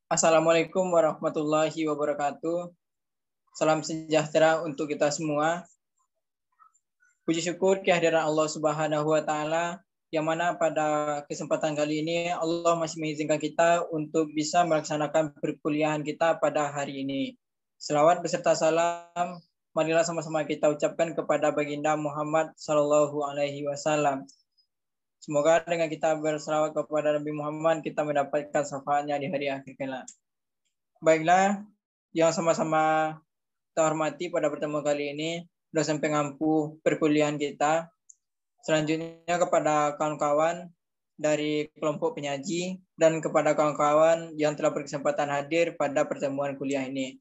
Assalamualaikum warahmatullahi wabarakatuh. Salam sejahtera untuk kita semua. Puji syukur kehadiran Allah Subhanahu wa taala yang mana pada kesempatan kali ini Allah masih mengizinkan kita untuk bisa melaksanakan perkuliahan kita pada hari ini. Selawat beserta salam marilah sama-sama kita ucapkan kepada baginda Muhammad sallallahu alaihi wasallam. Semoga dengan kita berselawat kepada Nabi Muhammad kita mendapatkan syafaatnya di hari akhir kelak. Baiklah, yang sama-sama kita hormati pada pertemuan kali ini, dosen pengampu perkuliahan kita. Selanjutnya kepada kawan-kawan dari kelompok penyaji dan kepada kawan-kawan yang telah berkesempatan hadir pada pertemuan kuliah ini.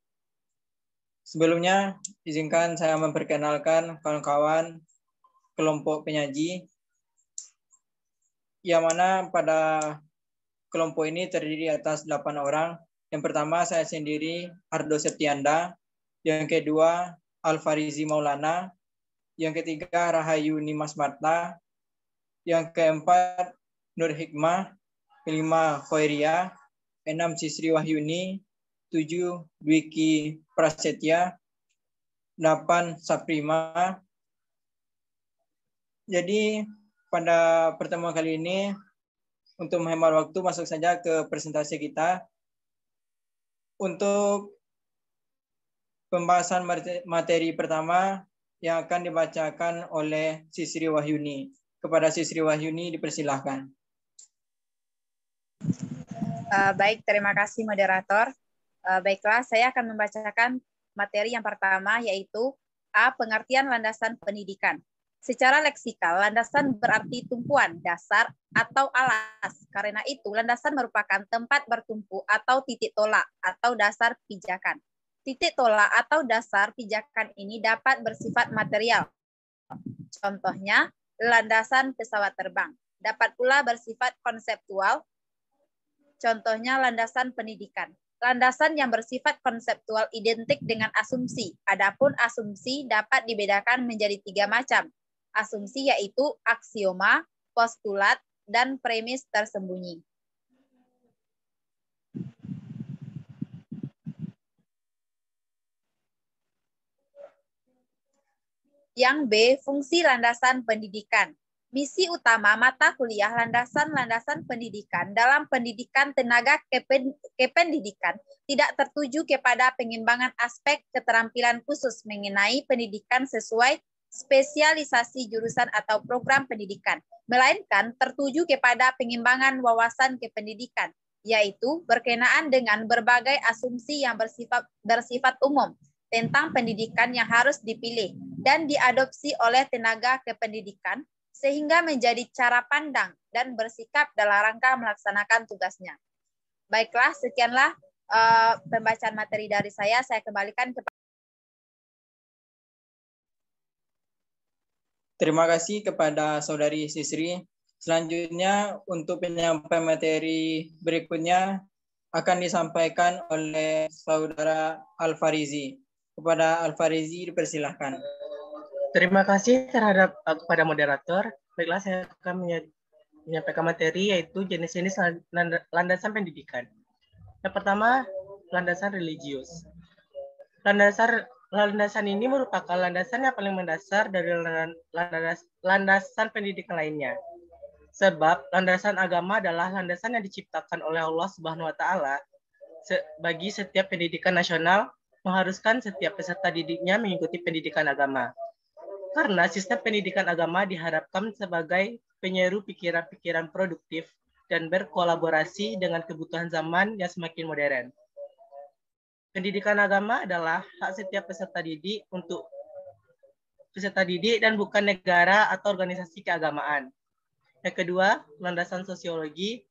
Sebelumnya, izinkan saya memperkenalkan kawan-kawan kelompok penyaji, yang mana pada kelompok ini terdiri atas 8 orang. Yang pertama saya sendiri, Ardo Septianda. Yang kedua, Alfarizi Maulana. Yang ketiga, Rahayu Nimas Marta. Yang keempat, Nur Hikmah. Kelima, Khoiria. 6, Sisri Wahyuni. 7, Dwiki Prasetya. 8, Saprima. Jadi pada pertemuan kali ini, untuk menghemat waktu, masuk saja ke presentasi kita. Untuk pembahasan materi pertama yang akan dibacakan oleh Sisri Wahyuni. Kepada Sisri Wahyuni dipersilahkan. Baik, terima kasih moderator. Baiklah, saya akan membacakan materi yang pertama, yaitu A. Pengertian landasan pendidikan. Secara leksikal, landasan berarti tumpuan, dasar, atau alas. Karena itu, landasan merupakan tempat bertumpu atau titik tolak atau dasar pijakan. Titik tolak atau dasar pijakan ini dapat bersifat material. Contohnya, landasan pesawat terbang. Dapat pula bersifat konseptual. Contohnya, landasan pendidikan. Landasan yang bersifat konseptual identik dengan asumsi. Adapun asumsi dapat dibedakan menjadi 3 macam. Asumsi yaitu aksioma, postulat, dan premis tersembunyi. Yang B, fungsi landasan pendidikan. Misi utama mata kuliah landasan-landasan pendidikan dalam pendidikan tenaga kependidikan tidak tertuju kepada pengembangan aspek keterampilan khusus mengenai pendidikan sesuai spesialisasi jurusan atau program pendidikan, melainkan tertuju kepada pengembangan wawasan kependidikan, yaitu berkenaan dengan berbagai asumsi yang bersifat umum tentang pendidikan yang harus dipilih dan diadopsi oleh tenaga kependidikan, sehingga menjadi cara pandang dan bersikap dalam rangka melaksanakan tugasnya. Baiklah, sekianlah pembacaan materi dari saya. Saya kembalikan kepada. Terima kasih kepada Saudari Sisri. Selanjutnya untuk penyampaian materi berikutnya akan disampaikan oleh Saudara Alfarizi. Kepada Alfarizi dipersilahkan. Terima kasih kepada moderator. Baiklah, saya akan menyampaikan materi yaitu jenis-jenis landasan pendidikan. Yang pertama, landasan religius. Landasan ini merupakan landasan yang paling mendasar dari landasan pendidikan lainnya. Sebab landasan agama adalah landasan yang diciptakan oleh Allah Subhanahu wa taala bagi setiap pendidikan nasional, mengharuskan setiap peserta didiknya mengikuti pendidikan agama. Karena sistem pendidikan agama diharapkan sebagai penyeru pikiran-pikiran produktif dan berkolaborasi dengan kebutuhan zaman yang semakin modern. Pendidikan agama adalah hak setiap peserta didik untuk peserta didik dan bukan negara atau organisasi keagamaan. Yang kedua, landasan sosiologi.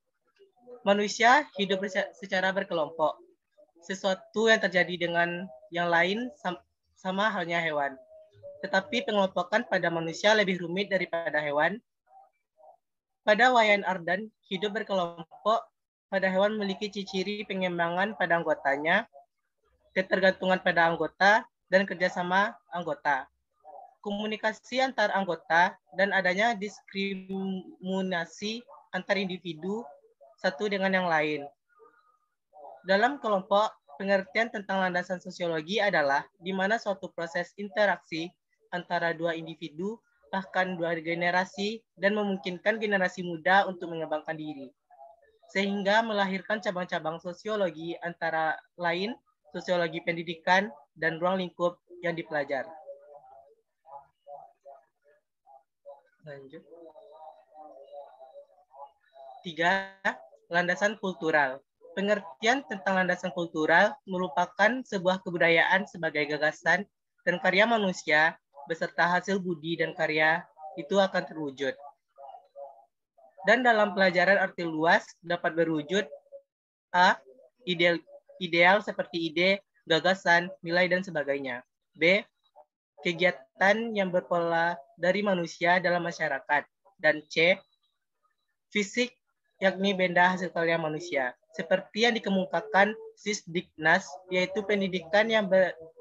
Manusia hidup secara berkelompok. Sesuatu yang terjadi dengan yang lain sama halnya hewan. Tetapi pengelompokan pada manusia lebih rumit daripada hewan. Pada Wayan Ardan, hidup berkelompok pada hewan memiliki ciri pengembangan pada anggotanya, ketergantungan pada anggota, dan kerjasama anggota. Komunikasi antar anggota dan adanya diskriminasi antar individu satu dengan yang lain. Dalam kelompok, pengertian tentang landasan sosiologi adalah di mana suatu proses interaksi antara dua individu, bahkan dua generasi, dan memungkinkan generasi muda untuk mengembangkan diri. Sehingga melahirkan cabang-cabang sosiologi antara lain sosiologi pendidikan dan ruang lingkup yang dipelajari. Lanjut. 3. Landasan kultural. Pengertian tentang landasan kultural merupakan sebuah kebudayaan sebagai gagasan dan karya manusia beserta hasil budi dan karya itu akan terwujud. Dan dalam pelajaran arti luas dapat berwujud A. Ideal seperti ide, gagasan, nilai, dan sebagainya. B. Kegiatan yang berpola dari manusia dalam masyarakat. Dan C. Fisik, yakni benda hasil karya manusia. Seperti yang dikemukakan Sisdiknas, yaitu pendidikan yang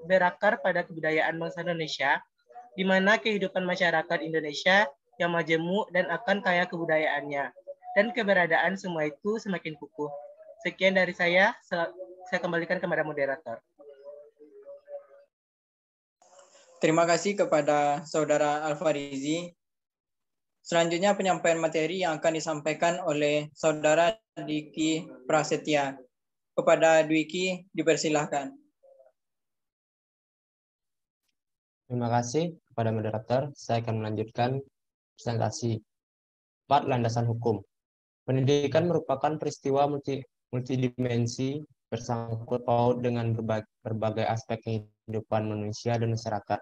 berakar pada kebudayaan bangsa Indonesia, di mana kehidupan masyarakat Indonesia yang majemuk dan akan kaya kebudayaannya. Dan keberadaan semua itu semakin kukuh. Sekian dari saya kembalikan kepada moderator. Terima kasih kepada Saudara Al-Farizi. Selanjutnya penyampaian materi yang akan disampaikan oleh Saudara Dwiki Prasetya. Kepada Dwiki, dipersilahkan. Terima kasih kepada moderator. Saya akan melanjutkan presentasi 4. Landasan hukum. Pendidikan merupakan peristiwa multidimensi bersangkut paut dengan berbagai aspek kehidupan manusia dan masyarakat.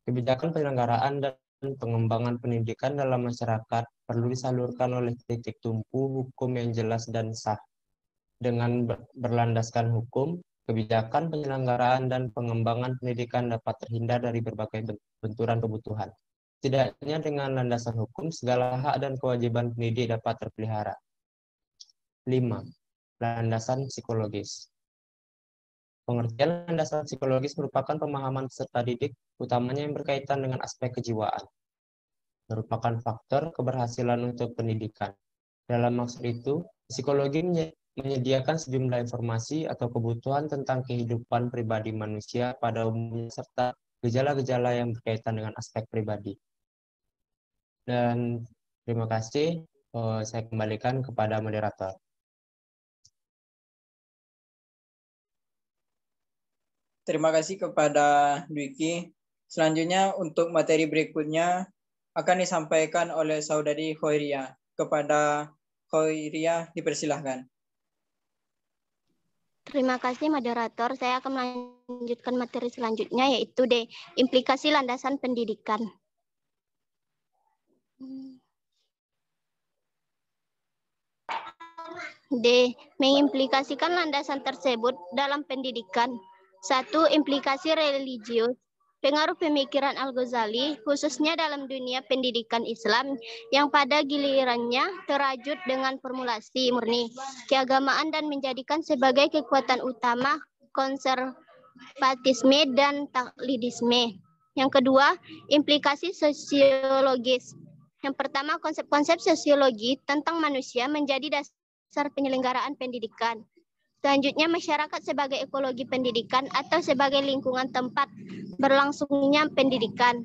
Kebijakan penyelenggaraan dan pengembangan pendidikan dalam masyarakat perlu disalurkan oleh titik tumpu hukum yang jelas dan sah. Dengan berlandaskan hukum, kebijakan penyelenggaraan dan pengembangan pendidikan dapat terhindar dari berbagai benturan kebutuhan. Setidaknya dengan landasan hukum, segala hak dan kewajiban pendidik dapat terpelihara. 5. Landasan psikologis. Pengertian landasan psikologis merupakan pemahaman peserta didik, utamanya yang berkaitan dengan aspek kejiwaan. Merupakan faktor keberhasilan untuk pendidikan. Dalam maksud itu, psikologi menyediakan sejumlah informasi atau kebutuhan tentang kehidupan pribadi manusia pada umumnya serta gejala-gejala yang berkaitan dengan aspek pribadi. Dan terima kasih, saya kembalikan kepada moderator. Terima kasih kepada Dwiki. Selanjutnya untuk materi berikutnya akan disampaikan oleh Saudari Khoiria. Kepada Khoiria, dipersilahkan. Terima kasih moderator. Saya akan melanjutkan materi selanjutnya yaitu D. Implikasi landasan pendidikan. D. Mengimplikasikan landasan tersebut dalam pendidikan. 1. Implikasi religius. Pengaruh pemikiran Al-Ghazali, khususnya dalam dunia pendidikan Islam, yang pada gilirannya terajut dengan formulasi murni keagamaan dan menjadikan sebagai kekuatan utama konservatisme dan taklidisme. Yang kedua, implikasi sosiologis. Yang pertama, konsep-konsep sosiologi tentang manusia menjadi dasar penyelenggaraan pendidikan. Selanjutnya, masyarakat sebagai ekologi pendidikan atau sebagai lingkungan tempat berlangsungnya pendidikan.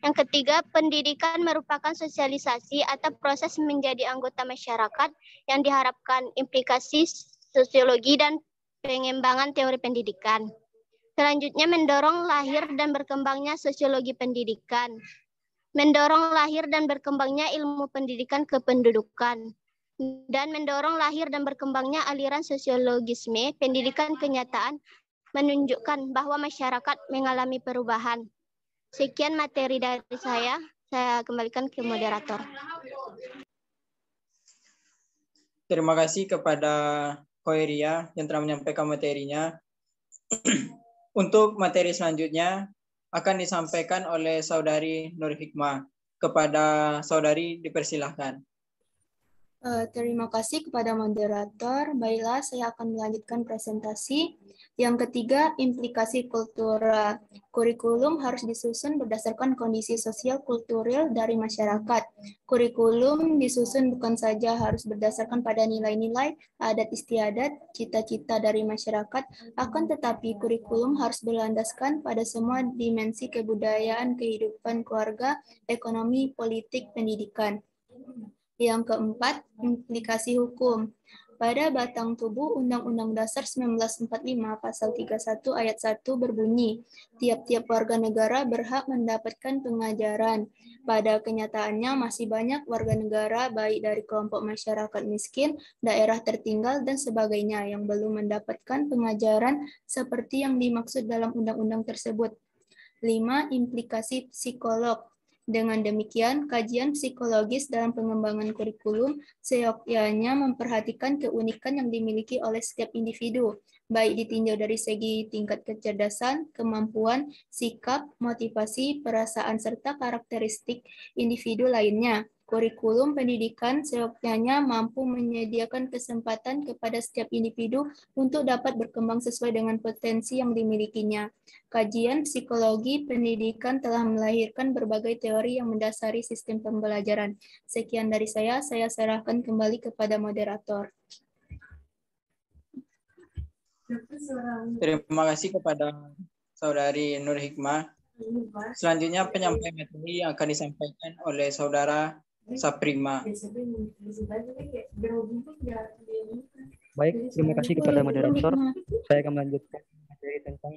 Yang ketiga, pendidikan merupakan sosialisasi atau proses menjadi anggota masyarakat yang diharapkan implikasi sosiologi dan pengembangan teori pendidikan. Selanjutnya, mendorong lahir dan berkembangnya sosiologi pendidikan. Mendorong lahir dan berkembangnya ilmu pendidikan kependudukan. Dan mendorong lahir dan berkembangnya aliran sosiologisme pendidikan kenyataan menunjukkan bahwa masyarakat mengalami perubahan. Sekian materi dari saya kembalikan ke moderator. Terima kasih kepada Khoiria yang telah menyampaikan materinya. Untuk materi selanjutnya akan disampaikan oleh Saudari Nur Hikmah. Kepada Saudari dipersilahkan. Terima kasih kepada moderator. Baiklah, saya akan melanjutkan presentasi. Yang ketiga, implikasi kultural. Kurikulum harus disusun berdasarkan kondisi sosial kultural dari masyarakat. Kurikulum disusun bukan saja harus berdasarkan pada nilai-nilai, adat istiadat, cita-cita dari masyarakat, akan tetapi kurikulum harus berlandaskan pada semua dimensi kebudayaan, kehidupan keluarga, ekonomi, politik, pendidikan. Yang keempat, implikasi hukum. Pada batang tubuh Undang-Undang Dasar 1945 Pasal 31 Ayat 1 berbunyi, tiap-tiap warga negara berhak mendapatkan pengajaran. Pada kenyataannya masih banyak warga negara baik dari kelompok masyarakat miskin, daerah tertinggal, dan sebagainya yang belum mendapatkan pengajaran seperti yang dimaksud dalam undang-undang tersebut. 5. Implikasi psikolog. Dengan demikian, kajian psikologis dalam pengembangan kurikulum seyogyanya memperhatikan keunikan yang dimiliki oleh setiap individu, baik ditinjau dari segi tingkat kecerdasan, kemampuan, sikap, motivasi, perasaan, serta karakteristik individu lainnya. Kurikulum pendidikan seyogyanya mampu menyediakan kesempatan kepada setiap individu untuk dapat berkembang sesuai dengan potensi yang dimilikinya. Kajian psikologi pendidikan telah melahirkan berbagai teori yang mendasari sistem pembelajaran. Sekian dari saya serahkan kembali kepada moderator. Terima kasih kepada Saudari Nur Hikmah. Selanjutnya penyampaian materi yang akan disampaikan oleh Saudara Saprima. Baik, terima kasih kepada moderator. Saya akan melanjutkan materi tentang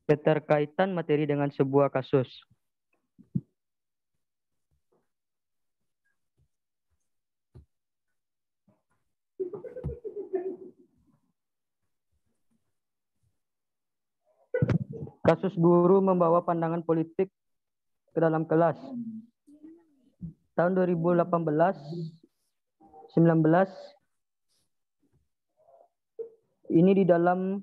keterkaitan materi dengan sebuah kasus. Kasus guru membawa pandangan politik ke dalam kelas. Tahun 2018, 19, ini di dalam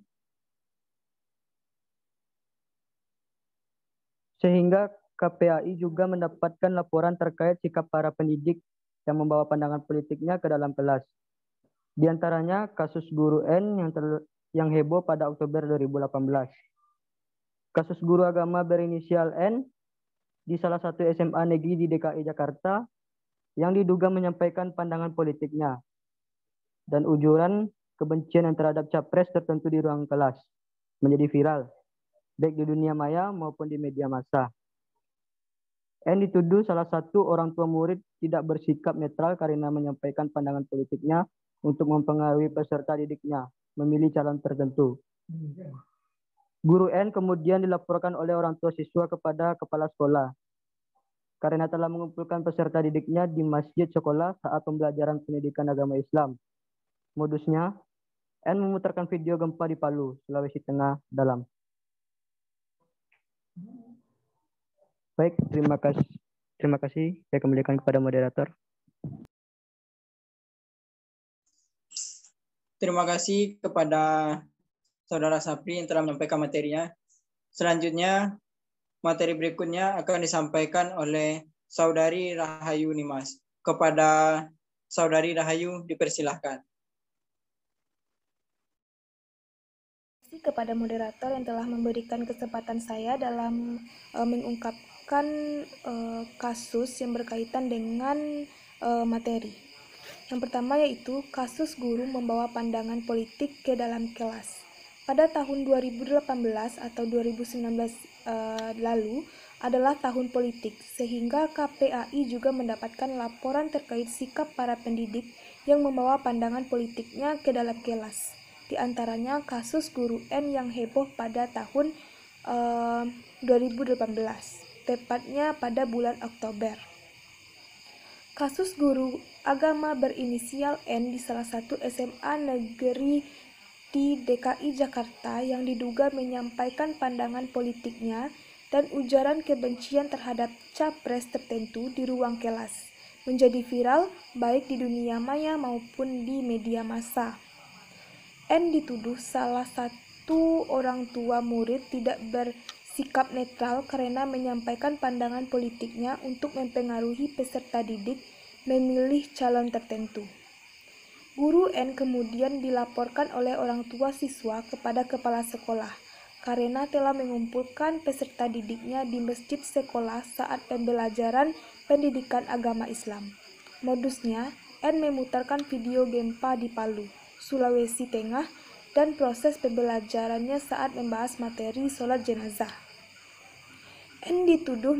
sehingga KPAI juga mendapatkan laporan terkait sikap para pendidik yang membawa pandangan politiknya ke dalam kelas. Di antaranya kasus guru N yang heboh pada Oktober 2018. Kasus guru agama berinisial N di salah satu SMA negeri di DKI Jakarta yang diduga menyampaikan pandangan politiknya dan ujuran kebencian yang terhadap capres tertentu di ruang kelas menjadi viral, baik di dunia maya maupun di media massa. N dituduh salah satu orang tua murid tidak bersikap netral karena menyampaikan pandangan politiknya untuk mempengaruhi peserta didiknya memilih calon tertentu. Guru N kemudian dilaporkan oleh orang tua siswa kepada kepala sekolah karena telah mengumpulkan peserta didiknya di masjid sekolah saat pembelajaran pendidikan agama Islam. Modusnya, N memutarkan video gempa di Palu, Sulawesi Tengah dalam. Baik, terima kasih. Terima kasih. Saya kembalikan kepada moderator. Terima kasih kepada Saudara Sapri yang telah menyampaikan materinya. Selanjutnya, materi berikutnya akan disampaikan oleh Saudari Rahayu Nimas. Kepada Saudari Rahayu, dipersilahkan. Terima kasih kepada moderator yang telah memberikan kesempatan saya dalam mengungkapkan kasus yang berkaitan dengan materi. Yang pertama yaitu kasus guru membawa pandangan politik ke dalam kelas. Pada tahun 2018 atau 2019 lalu adalah tahun politik, sehingga KPAI juga mendapatkan laporan terkait sikap para pendidik yang membawa pandangan politiknya ke dalam kelas. Di antaranya kasus guru N yang heboh pada tahun 2018, tepatnya pada bulan Oktober. Kasus guru agama berinisial N di salah satu SMA negeri di DKI Jakarta yang diduga menyampaikan pandangan politiknya dan ujaran kebencian terhadap capres tertentu di ruang kelas, menjadi viral baik di dunia maya maupun di media massa. N dituduh salah satu orang tua murid tidak bersikap netral karena menyampaikan pandangan politiknya untuk mempengaruhi peserta didik memilih calon tertentu. Guru N kemudian dilaporkan oleh orang tua siswa kepada kepala sekolah karena telah mengumpulkan peserta didiknya di masjid sekolah saat pembelajaran pendidikan agama Islam. Modusnya, N memutarkan video gempa di Palu, Sulawesi Tengah, dan proses pembelajarannya saat membahas materi sholat jenazah. N dituduh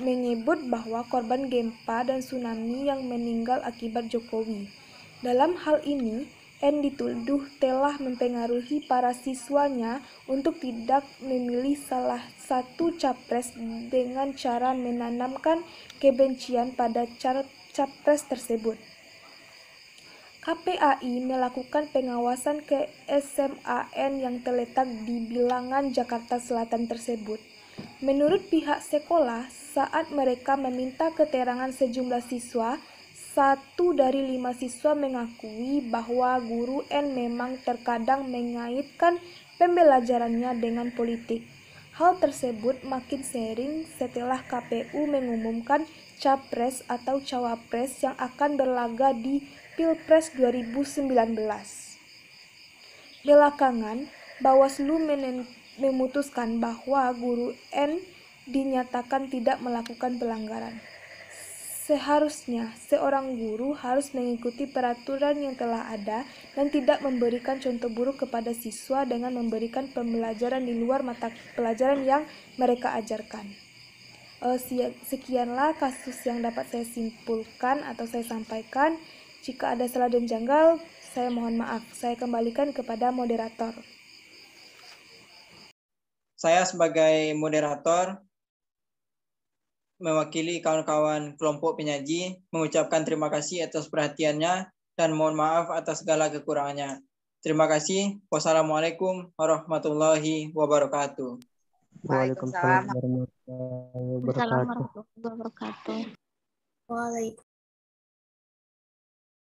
menyebut bahwa korban gempa dan tsunami yang meninggal akibat Jokowi. Dalam hal ini, N dituduh telah mempengaruhi para siswanya untuk tidak memilih salah satu capres dengan cara menanamkan kebencian pada capres tersebut. KPAI melakukan pengawasan ke SMAN yang terletak di Bilangan, Jakarta Selatan tersebut. Menurut pihak sekolah, saat mereka meminta keterangan sejumlah siswa, 1 dari 5 siswa mengakui bahwa guru N memang terkadang mengaitkan pembelajarannya dengan politik. Hal tersebut makin sering setelah KPU mengumumkan capres atau cawapres yang akan berlaga di Pilpres 2019. Belakangan, Bawaslu memutuskan bahwa guru N dinyatakan tidak melakukan pelanggaran. Seharusnya, seorang guru harus mengikuti peraturan yang telah ada dan tidak memberikan contoh buruk kepada siswa dengan memberikan pembelajaran di luar mata pelajaran yang mereka ajarkan. Sekianlah kasus yang dapat saya simpulkan atau saya sampaikan. Jika ada salah dan janggal, saya mohon maaf. Saya kembalikan kepada moderator. Saya sebagai moderator mewakili kawan-kawan kelompok penyaji mengucapkan terima kasih atas perhatiannya dan mohon maaf atas segala kekurangannya. Terima kasih. Wassalamualaikum warahmatullahi wabarakatuh. Waalaikumsalam warahmatullahi wabarakatuh. Assalamualaikum warahmatullahi wabarakatuh. Waalaikumsalam.